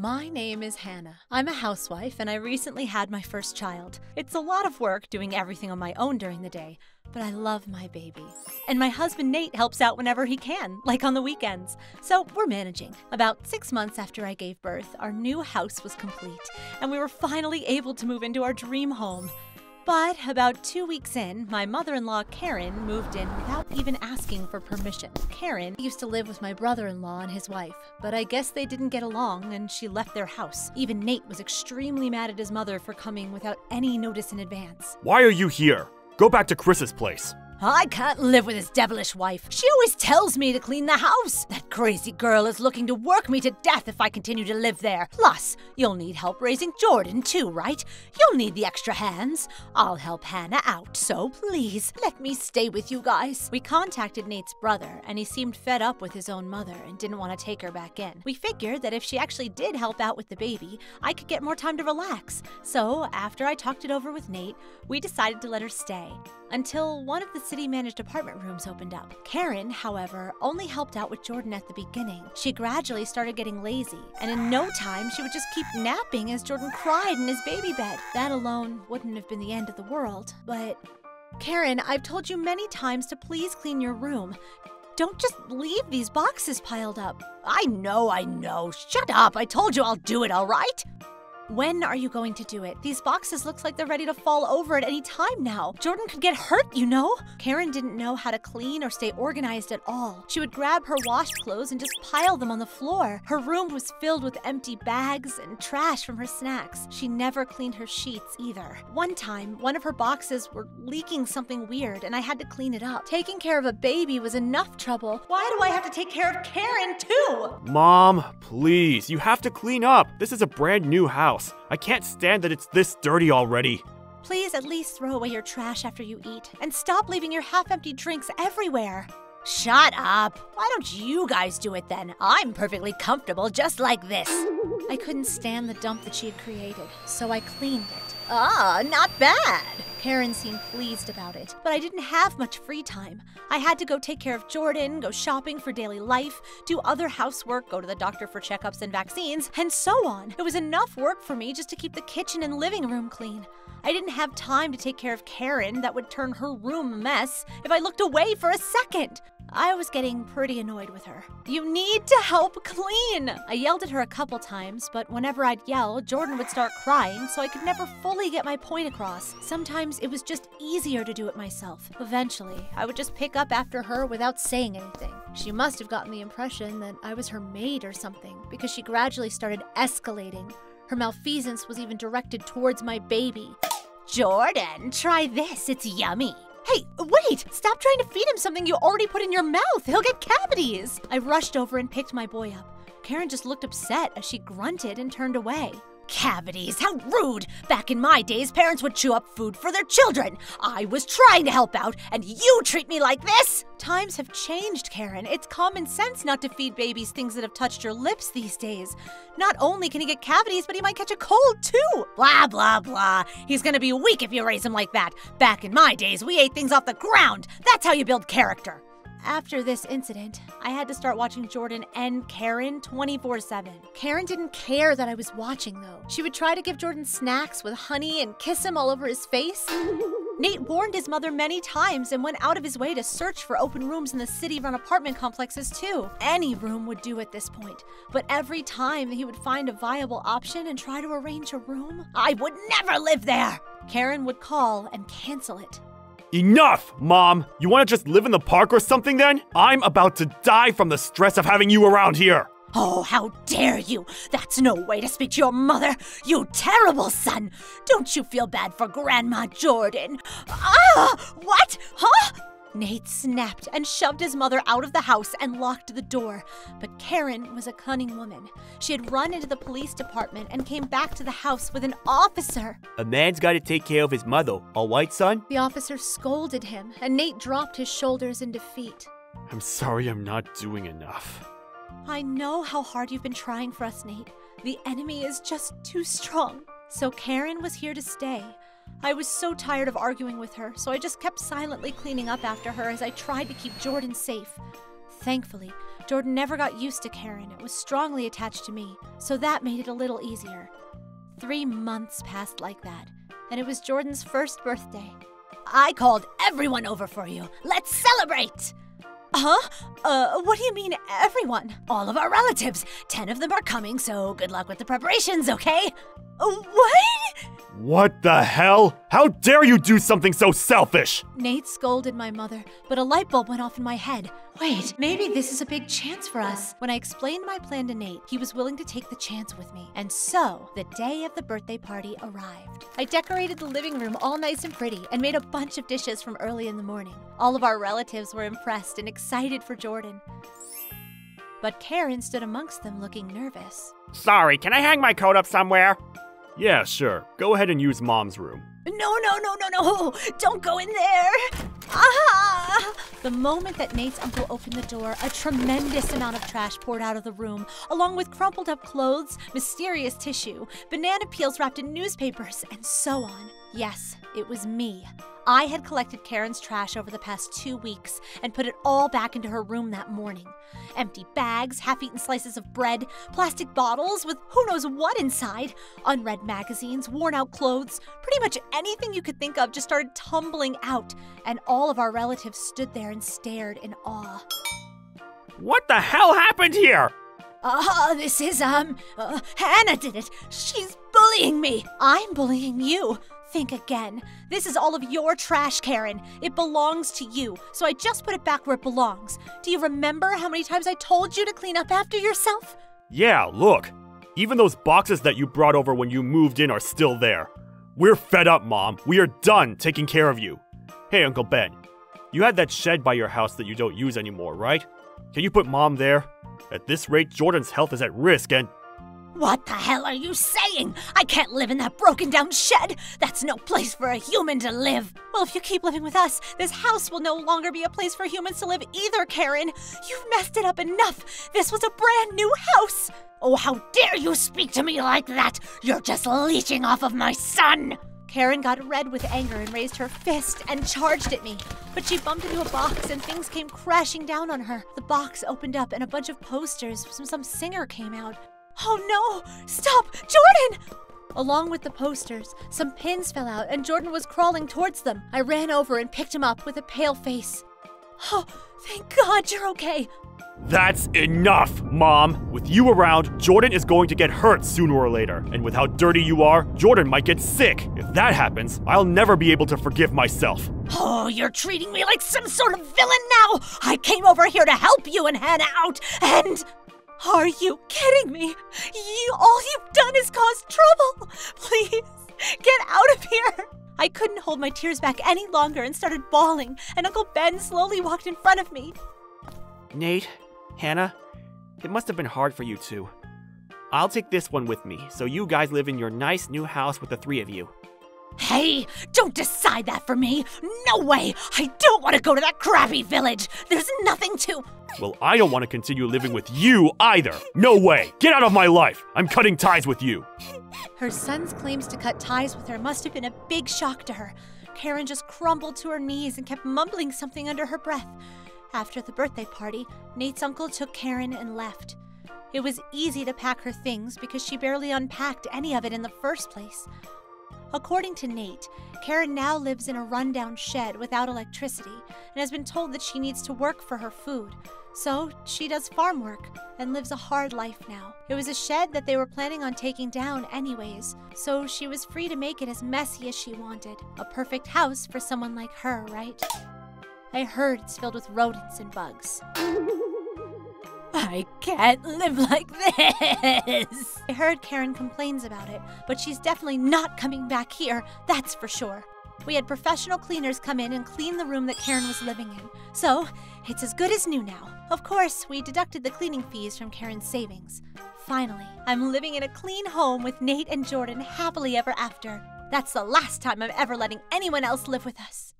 My name is Hannah. I'm a housewife and I recently had my first child. It's a lot of work doing everything on my own during the day, but I love my baby. And my husband Nate helps out whenever he can, like on the weekends. So we're managing. About 6 months after I gave birth, our new house was complete, and we were finally able to move into our dream home. But about 2 weeks in, my mother-in-law Karen moved in without even asking for permission. Karen used to live with my brother-in-law and his wife, but I guess they didn't get along and she left their house. Even Nate was extremely mad at his mother for coming without any notice in advance. Why are you here? Go back to Chris's place. I can't live with his devilish wife. She always tells me to clean the house. That crazy girl is looking to work me to death if I continue to live there. Plus, you'll need help raising Jordan too, right? You'll need the extra hands. I'll help Hannah out, so please, let me stay with you guys. We contacted Nate's brother, and he seemed fed up with his own mother and didn't want to take her back in. We figured that if she actually did help out with the baby, I could get more time to relax. So, after I talked it over with Nate, we decided to let her stay. Until one of the city-managed apartment rooms opened up. Karen, however, only helped out with Jordan at the beginning. She gradually started getting lazy, and in no time, she would just keep napping as Jordan cried in his baby bed. That alone wouldn't have been the end of the world, but... Karen, I've told you many times to please clean your room. Don't just leave these boxes piled up. I know. Shut up. I told you I'll do it, all right? When are you going to do it? These boxes look like they're ready to fall over at any time now. Jordan could get hurt, you know? Karen didn't know how to clean or stay organized at all. She would grab her washed clothes and just pile them on the floor. Her room was filled with empty bags and trash from her snacks. She never cleaned her sheets either. One time, one of her boxes were leaking something weird and I had to clean it up. Taking care of a baby was enough trouble. Why do I have to take care of Karen too? Mom, please, you have to clean up. This is a brand new house. I can't stand that it's this dirty already. Please at least throw away your trash after you eat, and stop leaving your half-empty drinks everywhere. Shut up! Why don't you guys do it then? I'm perfectly comfortable just like this. I couldn't stand the dump that she had created, so I cleaned it. Ah, not bad! Karen seemed pleased about it, but I didn't have much free time. I had to go take care of Jordan, go shopping for daily life, do other housework, go to the doctor for checkups and vaccines, and so on. It was enough work for me just to keep the kitchen and living room clean. I didn't have time to take care of Karen. That would turn her room a mess if I looked away for a second. I was getting pretty annoyed with her. You need to help clean! I yelled at her a couple times, but whenever I'd yell, Jordan would start crying, so I could never fully get my point across. Sometimes it was just easier to do it myself. Eventually, I would just pick up after her without saying anything. She must have gotten the impression that I was her maid or something, because she gradually started escalating. Her malfeasance was even directed towards my baby. Jordan, try this, it's yummy. Hey, wait! Stop trying to feed him something you already put in your mouth! He'll get cavities! I rushed over and picked my boy up. Karen just looked upset as she grunted and turned away. Cavities, how rude! Back in my days, parents would chew up food for their children. I was trying to help out, and you treat me like this? Times have changed, Karen. It's common sense not to feed babies things that have touched your lips these days. Not only can he get cavities, but he might catch a cold too. Blah, blah, blah. He's gonna be weak if you raise him like that. Back in my days, we ate things off the ground. That's how you build character. After this incident, I had to start watching Jordan and Karen 24/7. Karen didn't care that I was watching, though. She would try to give Jordan snacks with honey and kiss him all over his face. Nate warned his mother many times and went out of his way to search for open rooms in the city-run apartment complexes, too. Any room would do at this point, but every time he would find a viable option and try to arrange a room, I would never live there! Karen would call and cancel it. Enough, Mom! You want to just live in the park or something then? I'm about to die from the stress of having you around here! Oh, how dare you! That's no way to speak to your mother! You terrible son! Don't you feel bad for Grandma Jordan? Ah! What? Huh? Nate snapped and shoved his mother out of the house and locked the door. But Karen was a cunning woman. She had run into the police department and came back to the house with an officer. A man's got to take care of his mother, all right, son? The officer scolded him, and Nate dropped his shoulders in defeat. I'm sorry I'm not doing enough. I know how hard you've been trying for us, Nate. The enemy is just too strong. So Karen was here to stay. I was so tired of arguing with her, so I just kept silently cleaning up after her as I tried to keep Jordan safe. Thankfully, Jordan never got used to Karen. It was strongly attached to me, so that made it a little easier. 3 months passed like that, and it was Jordan's first birthday. I called everyone over for you. Let's celebrate! Huh? What do you mean, everyone? All of our relatives. 10 of them are coming, so good luck with the preparations, okay? What? What the hell? How dare you do something so selfish? Nate scolded my mother, but a light bulb went off in my head. Wait, maybe this is a big chance for us. When I explained my plan to Nate, he was willing to take the chance with me. And so, the day of the birthday party arrived. I decorated the living room all nice and pretty and made a bunch of dishes from early in the morning. All of our relatives were impressed and excited for Jordan. But Karen stood amongst them looking nervous. Sorry, can I hang my coat up somewhere? Yeah, sure. Go ahead and use Mom's room. No, don't go in there. Ah! The moment that Nate's uncle opened the door, a tremendous amount of trash poured out of the room, along with crumpled up clothes, mysterious tissue, banana peels wrapped in newspapers, and so on. Yes, it was me. I had collected Karen's trash over the past 2 weeks and put it all back into her room that morning. Empty bags, half-eaten slices of bread, plastic bottles with who knows what inside, unread magazines, worn-out clothes, pretty much anything you could think of just started tumbling out, and all of our relatives stood there and stared in awe. What the hell happened here? This is, Hannah did it. She's bullying me. I'm bullying you. Think again. This is all of your trash, Karen. It belongs to you, so I just put it back where it belongs. Do you remember how many times I told you to clean up after yourself? Yeah, look. Even those boxes that you brought over when you moved in are still there. We're fed up, Mom. We are done taking care of you. Hey, Uncle Ben. You had that shed by your house that you don't use anymore, right? Can you put Mom there? At this rate, Jordan's health is at risk and... What the hell are you saying? I can't live in that broken down shed. That's no place for a human to live. Well, if you keep living with us, this house will no longer be a place for humans to live either, Karen. You've messed it up enough. This was a brand new house. Oh, how dare you speak to me like that? You're just leeching off of my son. Karen got red with anger and raised her fist and charged at me. But she bumped into a box and things came crashing down on her. The box opened up and a bunch of posters from some singer came out. Oh no! Stop! Jordan! Along with the posters, some pins fell out and Jordan was crawling towards them. I ran over and picked him up with a pale face. Oh, thank God you're okay. That's enough, Mom. With you around, Jordan is going to get hurt sooner or later. And with how dirty you are, Jordan might get sick. If that happens, I'll never be able to forgive myself. Oh, you're treating me like some sort of villain now! I came over here to help you and Hannah out, and... Are you kidding me? All you've done is cause trouble. Please, get out of here. I couldn't hold my tears back any longer and started bawling, and Uncle Ben slowly walked in front of me. Nate, Hannah, it must have been hard for you two. I'll take this one with me, so you guys live in your nice new house with the 3 of you. Hey, don't decide that for me. No way. I don't want to go to that crappy village. There's nothing to... Well, I don't want to continue living with you either. No way. Get out of my life. I'm cutting ties with you. Her son's claims to cut ties with her must have been a big shock to her. Karen just crumbled to her knees and kept mumbling something under her breath. After the birthday party, Nate's uncle took Karen and left. It was easy to pack her things because she barely unpacked any of it in the first place. According to Nate, Karen now lives in a rundown shed without electricity and has been told that she needs to work for her food. So she does farm work and lives a hard life now. It was a shed that they were planning on taking down anyways, so she was free to make it as messy as she wanted. A perfect house for someone like her, right? I heard it's filled with rodents and bugs. I can't live like this. I heard Karen complains about it, but she's definitely not coming back here, that's for sure. We had professional cleaners come in and clean the room that Karen was living in, so it's as good as new now. Of course, we deducted the cleaning fees from Karen's savings. Finally, I'm living in a clean home with Nate and Jordan happily ever after. That's the last time I'm ever letting anyone else live with us.